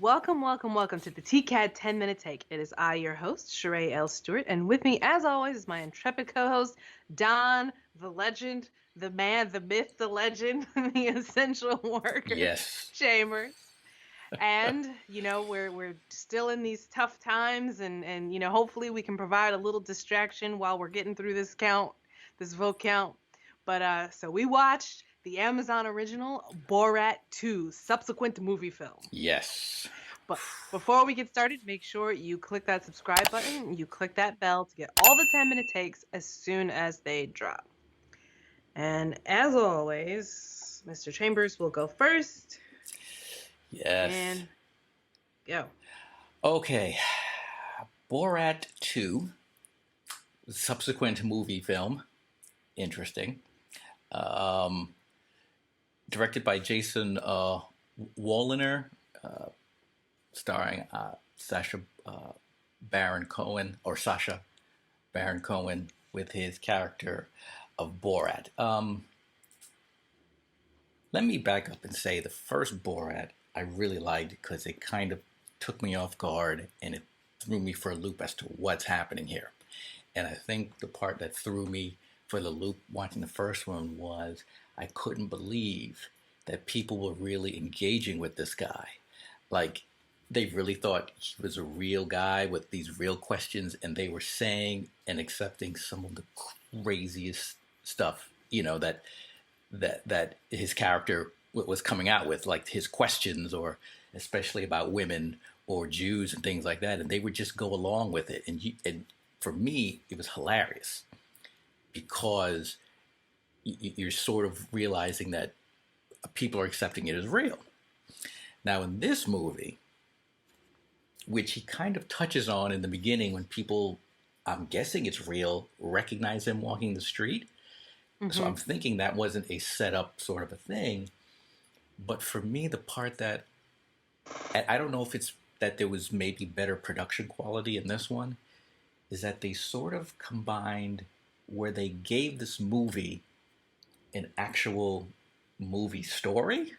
Welcome to the TCAD 10-minute take. It is I, your host, Sheree L. Stewart, and with me, as always, is my intrepid co-host, Don, the legend, the man, the myth, the legend, the essential worker, Yes. Chambers. And we're still in these tough times, and hopefully we can provide a little distraction while we're getting through this vote count. But so we watched the Amazon original Borat 2, subsequent movie film. Yes. But before we get started, make sure you click that subscribe button, you click that bell to get all the 10-minute takes as soon as they drop. And as always, Mr. Chambers will go first. Yes. And go. Okay. Borat 2, subsequent movie film. Interesting. Directed by Jason Woliner, starring Sacha Baron Cohen, or Sasha Baron Cohen, with his character of Borat. Let me back up and say the first Borat I really liked because it kind of took me off guard and it threw me for a loop as to what's happening here. And I think the part that threw me for the loop watching the first one was I couldn't believe that people were really engaging with this guy. Like, they really thought he was a real guy with these real questions, and they were saying and accepting some of the craziest stuff, that his character was coming out with, like his questions, or especially about women or Jews and things like that, and they would just go along with it. And for me, it was hilarious because you're sort of realizing that people are accepting it as real. Now, in this movie, which he kind of touches on in the beginning when people, I'm guessing it's real, recognize him walking the street. So I'm thinking that wasn't a setup sort of a thing. But for me, the part that, I don't know if it's that there was maybe better production quality in this one, is that they sort of combined where they gave this movie an actual movie story.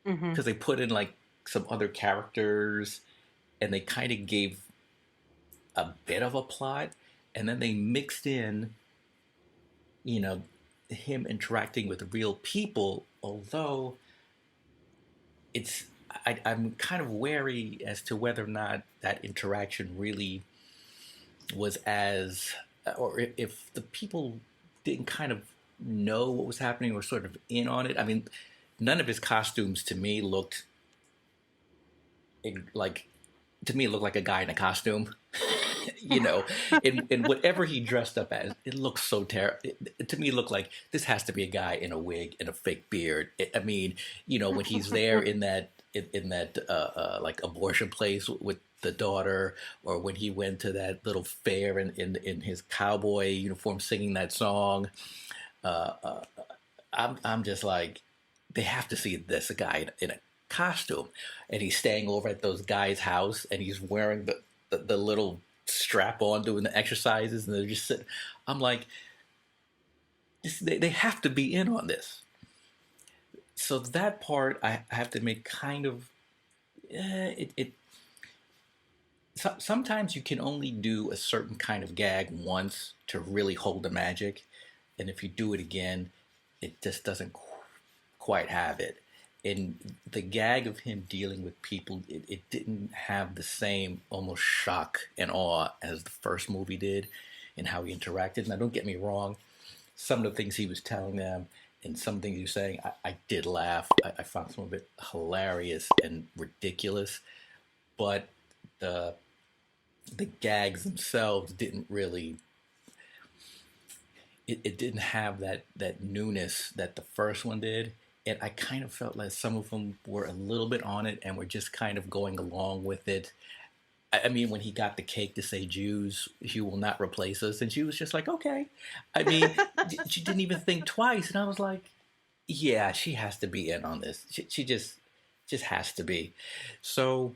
Because they put in like some other characters and they kind of gave a bit of a plot. And then they mixed in, him interacting with real people, although I'm kind of wary as to whether or not that interaction really was or if the people didn't kind of know what was happening or sort of in on it. I mean, none of his costumes to me looked like a guy in a costume. In whatever he dressed up as, it looked so terrible. To me, it looked like this has to be a guy in a wig and a fake beard. When he's there in that like abortion place with the daughter, or when he went to that little fair in his cowboy uniform singing that song, I'm just like, they have to see this a guy in a costume, and he's staying over at those guys' house, and he's wearing the little strap on doing the exercises, and they're just sitting. I'm like, they have to be in on this. So that part I have to make kind of sometimes you can only do a certain kind of gag once to really hold the magic, and if you do it again, it just doesn't quite have it. And the gag of him dealing with people, it didn't have the same almost shock and awe as the first movie did in how he interacted. Now, don't get me wrong, some of the things he was telling them and some things he was saying, I did laugh. I found some of it hilarious and ridiculous, but the gags themselves didn't really, it didn't have that newness that the first one did. And I kind of felt like some of them were a little bit on it and were just kind of going along with it. I mean, when he got the cake to say, "Jews, you will not replace us," and she was just like, "Okay." I mean, she didn't even think twice, and I was like, "Yeah, she has to be in on this. She just has to be." So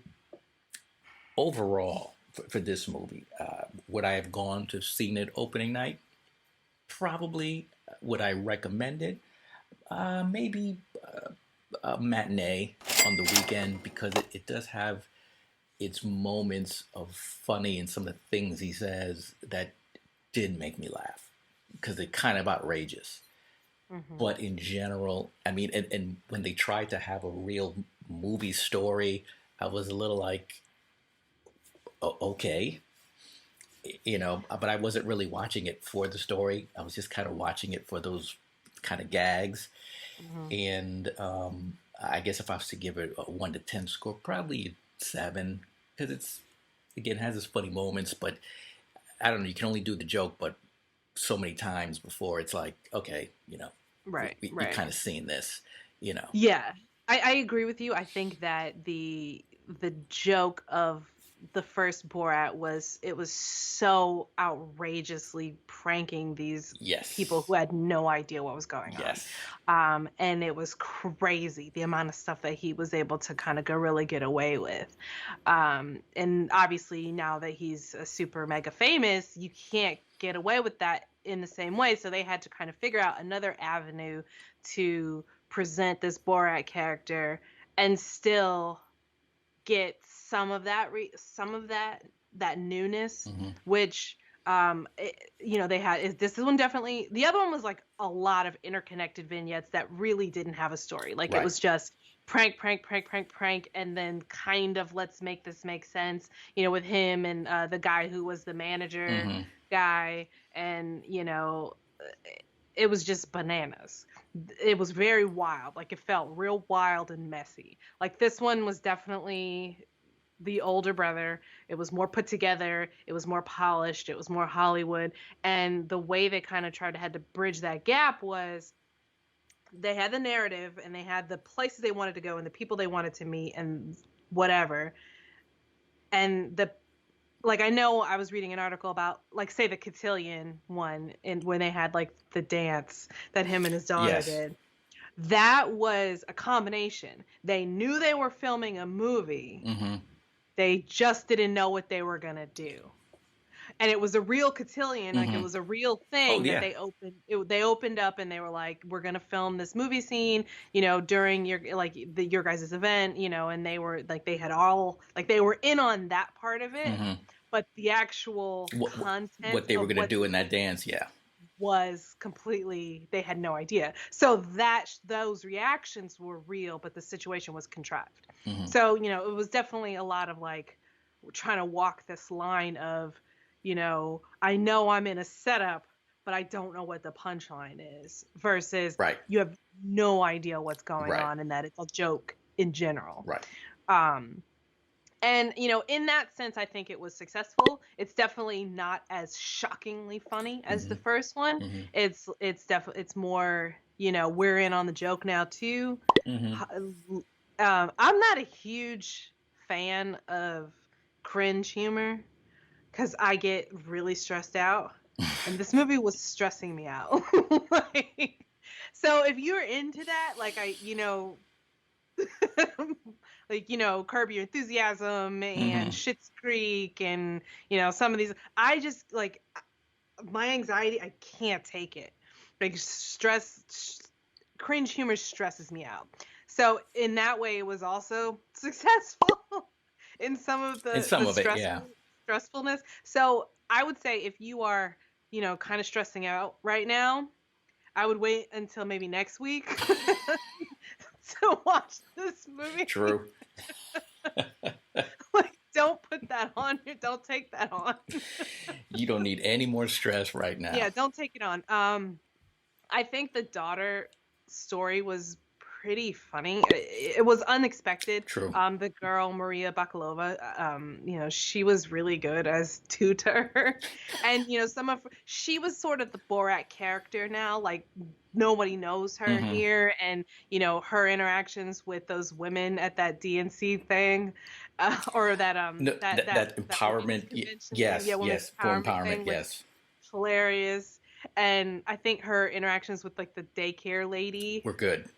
overall, for this movie, would I have gone to seen it opening night? Probably. Would I recommend it? Maybe a matinee on the weekend, because it does have it's moments of funny and some of the things he says that did make me laugh because they're kind of outrageous. Hmm. But in general, I mean, and when they tried to have a real movie story, I was a little like, okay, but I wasn't really watching it for the story. I was just kind of watching it for those kind of gags. Hmm. And I guess if I was to give it a 1 to 10 score, probably 7, because it's, again, has its funny moments, but I don't know, you can only do the joke, but so many times before it's like, okay, Right, you right. kind of seen this. Yeah, I agree with you. I think that the joke of the first Borat was it was so outrageously pranking these people Yes. who had no idea what was going on. Yes. And it was crazy the amount of stuff that he was able to kind of really get away with. And obviously now that he's a super mega famous, you can't get away with that in the same way. So they had to kind of figure out another avenue to present this Borat character and still get some of that newness, Hmm. which they had this one definitely. The other one was like a lot of interconnected vignettes that really didn't have a story. Like it Right. was just prank, prank, prank, prank, prank, and then kind of let's make this make sense. With him and the guy who was the manager Hmm. guy, and it was just bananas. It was very wild. Like it felt real wild and messy. Like this one was definitely the older brother. It was more put together. It was more polished. It was more Hollywood. And the way they kind of tried to had to bridge that gap was they had the narrative and they had the places they wanted to go and the people they wanted to meet and whatever. And the like I know I was reading an article about like say the cotillion one and when they had like the dance that him and his daughter Yes. did. That was a combination. They knew they were filming a movie. Hmm. They just didn't know what they were gonna do. And it was a real cotillion, like it Hmm. was a real Oh thing that yeah. they opened up and they were like, we're gonna film this movie scene, during your guys' event, and they were like they had all like they were in on that part of it, Hmm. but the actual content What they were of gonna what do they in that dance? Yeah. was completely they had no idea. So that those reactions were real, but the situation was contrived. Hmm. So it was definitely a lot of like trying to walk this line of I know I'm in a setup, but I don't know what the punchline is, versus Right. you have no idea what's going Right. on and that it's a joke in general. Right. um and in that sense, I think it was successful. It's definitely not as shockingly funny as the Hmm. first one. Hmm. It's definitely it's more, we're in on the joke now too. Hmm. I'm not a huge fan of cringe humor because I get really stressed out, and this movie was stressing me out. Like, so if you're into that, like like Curb Your Enthusiasm and Hmm. Schitt's Creek and some of these, I just like my anxiety. I can't take it. Like cringe humor stresses me out. So in that way, it was also successful in some of And the some of it, yeah. stressfulness. So I would say if you are kind of stressing out right now, I would wait until maybe next week to watch this movie. True. Like, don't put that on. Don't take that on. You don't need any more stress right now. Yeah, don't take it on. I think the daughter story was pretty funny. It was unexpected. True. The girl Maria Bakalova, she was really good as tutor, and she was sort of the Borat character now. Like nobody knows her Hmm. here, and her interactions with those women at that DNC thing, or that No, that that women's empowerment. convention thing. Yes. Yeah, women's Yes. For empowerment empowerment. thing was Yes. hilarious. And I think her interactions with like the daycare lady We're good.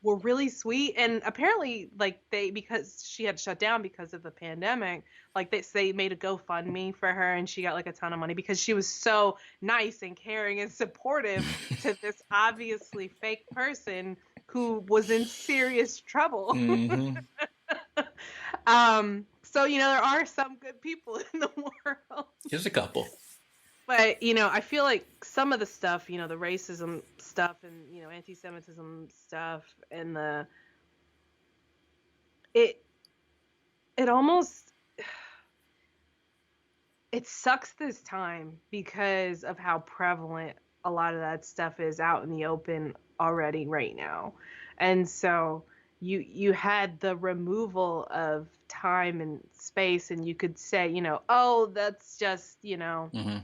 were really sweet. And apparently, like because she had shut down because of the pandemic, like they made a GoFundMe for her, and she got like a ton of money because she was so nice and caring and supportive to this obviously fake person who was in serious trouble. Hmm. So, there are some good people in the world. Just a couple. But, I feel like some of the stuff, the racism stuff and, anti-Semitism stuff and it it almost it sucks this time because of how prevalent a lot of that stuff is out in the open already right now. And so you had the removal of time and space, and you could say, oh, that's just, Mm-hmm.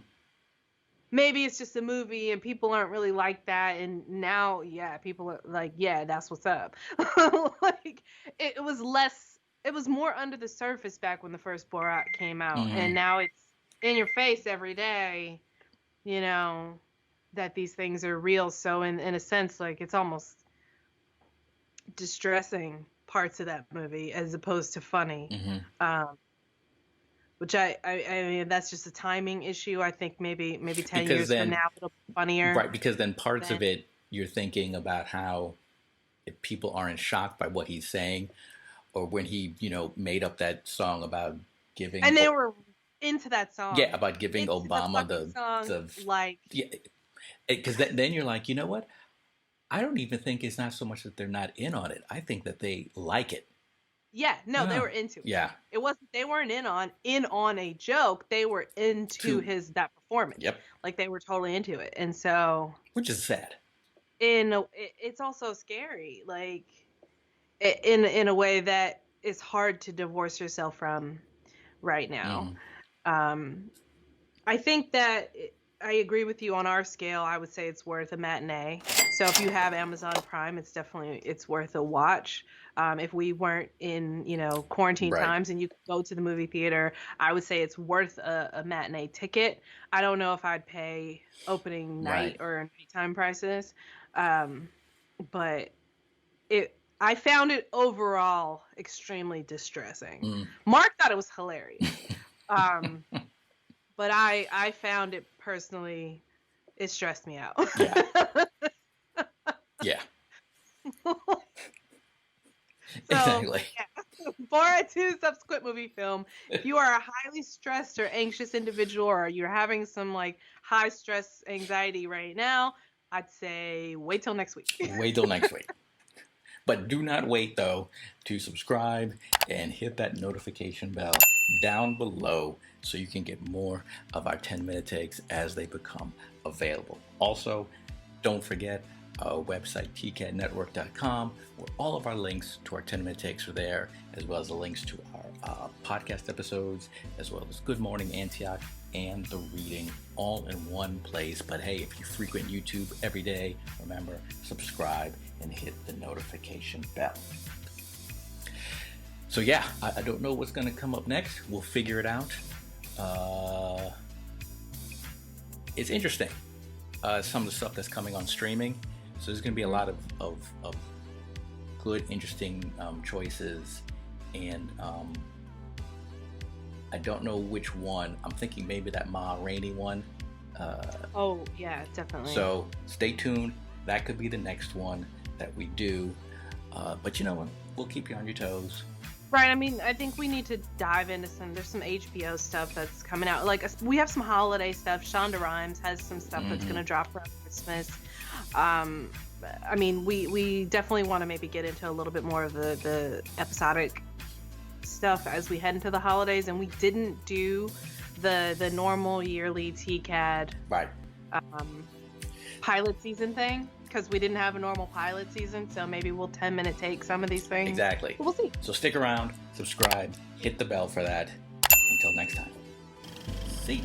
maybe it's just a movie and people aren't really like that. And now, yeah, people are like, yeah, that's what's up. Like, it was less, it was more under the surface back when the first Borat came out. Mm-hmm. And now it's in your face every day, that these things are real. So in a sense, like, it's almost distressing parts of that movie as opposed to funny. Mm-hmm. Which I mean, that's just a timing issue. I think maybe 10 Because years then, from now it'll be funnier. right, because then parts Then, of it you're thinking about how if people aren't shocked by what he's saying, or when he, made up that song about giving, and they were into that song. yeah, about giving Into the Obama fucking song, the like, yeah, because then you're like, you know what? I don't even think it's not so much that they're not in on it. I think that they like it. yeah, no, they Oh, were into it. yeah. It wasn't, they weren't in on a joke. They were into that performance. Yep. Like, they were totally into it. And so Which is sad. it's also scary, like, in a way that is hard to divorce yourself from right now. I think that I agree with you on our scale. I would say it's worth a matinee. So if you have Amazon Prime, it's worth a watch. If we weren't in, quarantine Right. times and you could go to the movie theater, I would say it's worth a matinee ticket. I don't know if I'd pay opening night Right. or nighttime prices. But I found it overall extremely distressing. Mark thought it was hilarious. But I found it personally, it stressed me out. Yeah. Yeah. Exactly. Yeah. Borat 2 subsequent movie film. If you are a highly stressed or anxious individual, or you're having some like high stress anxiety right now, I'd say wait till next week. Wait till next week. But do not wait, though, to subscribe and hit that notification bell down below so you can get more of our 10-minute takes as they become available. Also, don't forget our website, tcatnetwork.com, where all of our links to our 10-minute takes are there, as well as the links to our podcast episodes, as well as Good Morning Antioch and the reading, all in one place. But hey, if you frequent YouTube every day, remember, subscribe and hit the notification bell. So yeah, I don't know what's going to come up next. We'll figure it out. It's interesting, some of the stuff that's coming on streaming. So there's going to be a lot of good, interesting choices. And I don't know which one. I'm thinking maybe that Ma Rainey one. Oh, yeah, definitely. So stay tuned. That could be the next one that we do. But you know what? We'll keep you on your toes. Right. I mean, I think we need to dive into there's some HBO stuff that's coming out. Like, we have some holiday stuff. Shonda Rhimes has some stuff that's going to drop around Christmas. I mean, we definitely want to maybe get into a little bit more of the episodic stuff as we head into the holidays. And we didn't do the normal yearly TCAD Right. pilot season thing, because we didn't have a normal pilot season, so maybe we'll 10-minute take some of these things. Exactly. But we'll see. So stick around, subscribe, hit the bell for that. Until next time. See you.